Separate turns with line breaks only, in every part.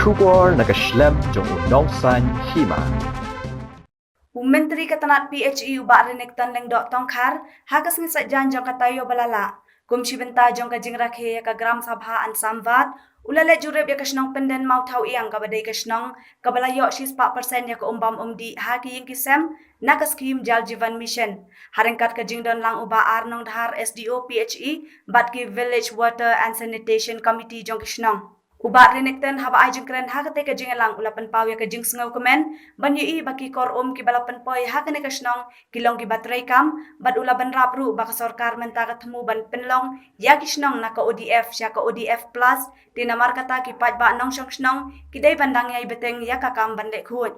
Shubor nakaslem jong unongsan hima.
Menteri Ketenat PHE ubak renektan leng dok tongkar, hakas ngisat janjong katayo balala. Kumci benta jong kajing rakhe ka gram sabha an samvat, ulale jureb ya kasnong penden mau tau iang kabadai kasnong, kabalayo 4% ya ka umbam umdi haki yang kisem, nakas kim jal jivan mission. Harengkat kajing don lang uba arnong dhar SDO PHE, bat ki Village Water and Sanitation Committee jong kasnong. Ubat renekten haba ajeng keren hakate kajing elang ulapan paw ya kajing sengau kemen banyi baki kor ki balapan poi hakane kasnong kilong ki batrai kam bad ulaban rapru baka sorkar menta ketemu ban penlong ya kisnong naka ODF sya ka ODF plus dinamar kata ki pat ba nong syong snong kidai bandang yai beteng ya kakam bandek khut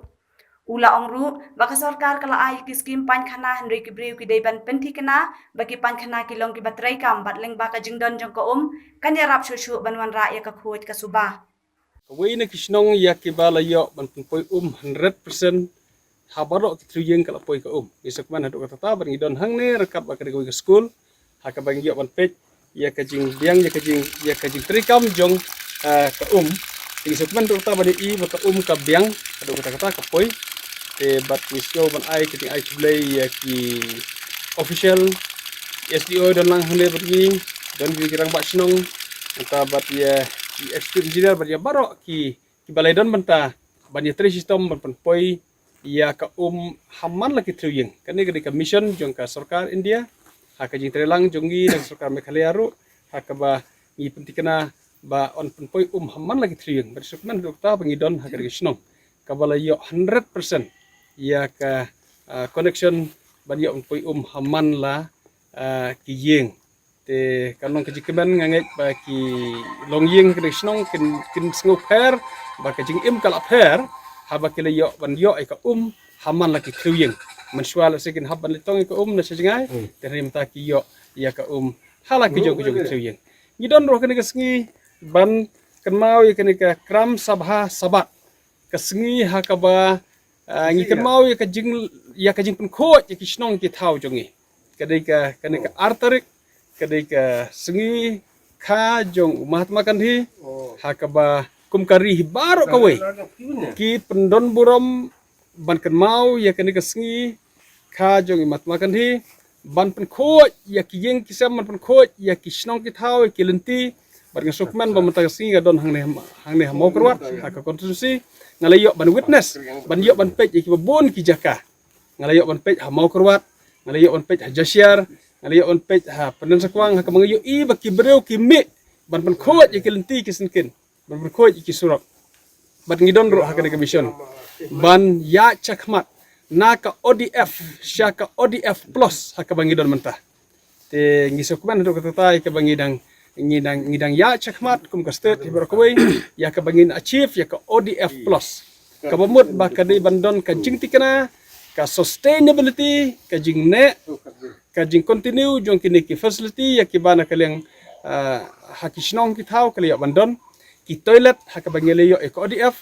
ula ongru baka sorkar kala ai ki skim pan khana henry ki briu ki dei ban penti kena bagi pan khana kilong ki batrai kam bat leng baka jingdon jong ko kanya rap shushu banwan ra ya ka khut ka subah
Kawai na kisnong ya kibala yo ban poi 100% habaro ki triyeng kala poi ka isok man hadok kata ban ngidon hang ne rekap ba ka ke school haka bang yo ban pej ya kajing biang ya kajing trikam jong ka isok man dok ta ba i ba ka ka biang hadok kata ka poi bat misyo ban ai kiting ai play ya ki official SDO dan lang hande bergi dan di kirang bak snong anta bat ya ki expert engineer bat ya barok ki balai don banta ban ya tri system ban poi ya ka hamman laki triyeng kan ni ka mission jong ka sarkar India ha ka jing trelang jongi dan sarkar Meghalaya ru ha ka ba ni pentikana ba on poi hamman laki triyeng bersukman dokta pengidon ha ka snong ka balai yo 100% ya ka connection ban yo poi hamman la ki yeng te kanong kajikemen ngangek ba ki long yeng krisnong kin sngo per ba ka jing kala per ha ba kile yo ban yo ka haman la ki kruyeng mensual sekin haban litong ka na sejingai te rim ta ki yo ya ka hala ki jog kruyeng ngidon ro kene kasngi ban kenmau ya kene ka kram sabha sabat kasngi ha ka ba ngi kenmau ya ka jing pen kho ya ki snong ki thau jongi kadai ka kene ka artarik kadai ka sengi kha jong Mahatma Gandhi hakaba kumkari hibaro kawai ki pendon buram ban kan mau ya kene ka sengi kha jong Mahatma Gandhi ban pen kho ya ki yeng kisam ban pen kho ya ki snong ki thau ki lenti ban ka sukman ban mata sengi ga don hang ne mau kerwat haka konstitusi ngalayo ban witness ban yo ban pej ki babon ki jaka ngalayo ban pej ha mau kerwat ngalayo ban pej ha jasyar ngalayo on pej ha penden sakwang ha kamangayo baki breu ki mi ban ban khot ki lenti ki sinkin ban ban khot ki surap ban ngidon ro ha ka mission ban ya chakmat na ka ODF sya ka ODF plus ha ka bangidon mentah te ngisok man do kata ka bangidang ngidang ya chakmat kum ka state hibarakawai ya ka bangin achieve ya ka ODF plus ka bamut ba ka di bandon ka jingtikana ka sustainability ka jingne kajing continue jong kini ki facility ya ki bana kaliang hakisnong ki thau kaliya bandon ki toilet haka bangele yo ko ODF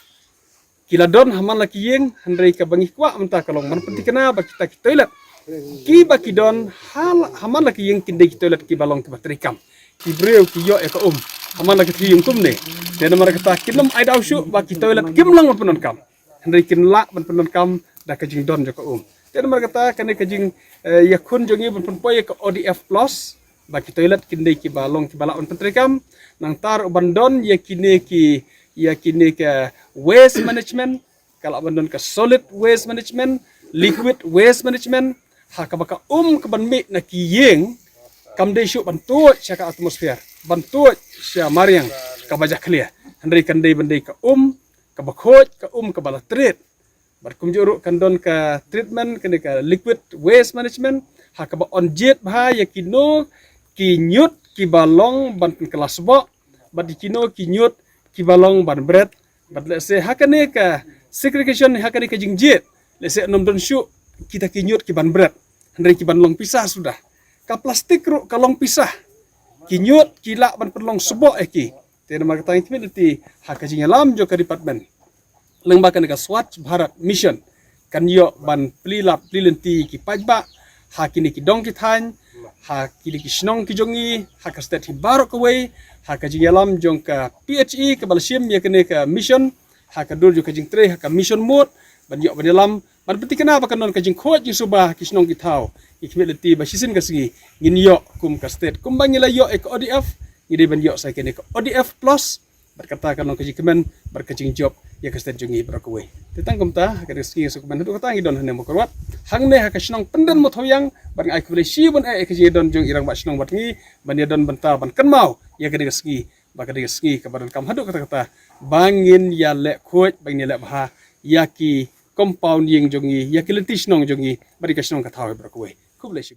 kila don haman laki yeng handai ka bangi kwa menta kalong man pentikana ba kita ki toilet ki ba ki don hal haman laki yeng kinde ki toilet ki balong ki batrikam ki breu ki yo ko haman laki tri yung kumne den mar kata kinum ai dau shu ba ki toilet kim lang penon kam handai kin la ban penon kam da kajing don jo ko dan mereka kene kajing yakun jongi pun poi ke ODF plus baki toilet kinde ki balong ki balaon pentrikam nang tar bandon ya kine ke waste management kalau bandon ke solid waste management liquid waste management ha ka baka ke ban mi na ki yeng kam de shu bantu sya ka atmosfer bantu sya mariang ka bajak clear handai kande bandai ka ka bakhot ka ka balatret berkumjuruk kandon ka treatment kene ka liquid waste management hakaba on jet bha yakino ki nyut ki balong ban kelas bo bad kino ki nyut ki balong ban bread bad se hakane ka segregation hakane ka jingjet le se nom don shu kita ki nyut ki ban bread handai ki ban long pisah sudah ka plastik ru ka long pisah ki nyut ki la ban perlong sebo ki te nama kata intimidity hakajing alam jo ka department lengbakan ka Swachh Bharat mission kan yo ban plilap plilenti ki pajba ha kini ki dong ki than ha kini ki snong ki jongi ha ka state hi barok away ha ka jingalam jong ka PHE ke balsim ya kene ka mission hakadul jo kajing tre haka mission mode ban yo ban dalam ban peti kena ba kanon kajing khot jing subah kisnong kitau ikmeleti ba sisin kasgi ngin yo kum ka state kum bangila yo ek ODF ngide ban yo sai kene ko ODF plus berkata kanon kajing kemen berkajing job ya ka state jungi brakwe tetang kumta haka reski su kemen hadu kata ngidon hane mo korwat hangne haka sinong pendan mo thoyang ban ai kubele si bon ai kajing don jung irang ba sinong bat ngi ban ya don banta ban kenmau ya ka reski ba ka reski ka badan kam hadu kata bangin ya le khoj bangin le bha ya ki compound yeng jongi ya ki letish nong jongi bari ka sinong ka thawe brakwe kuble si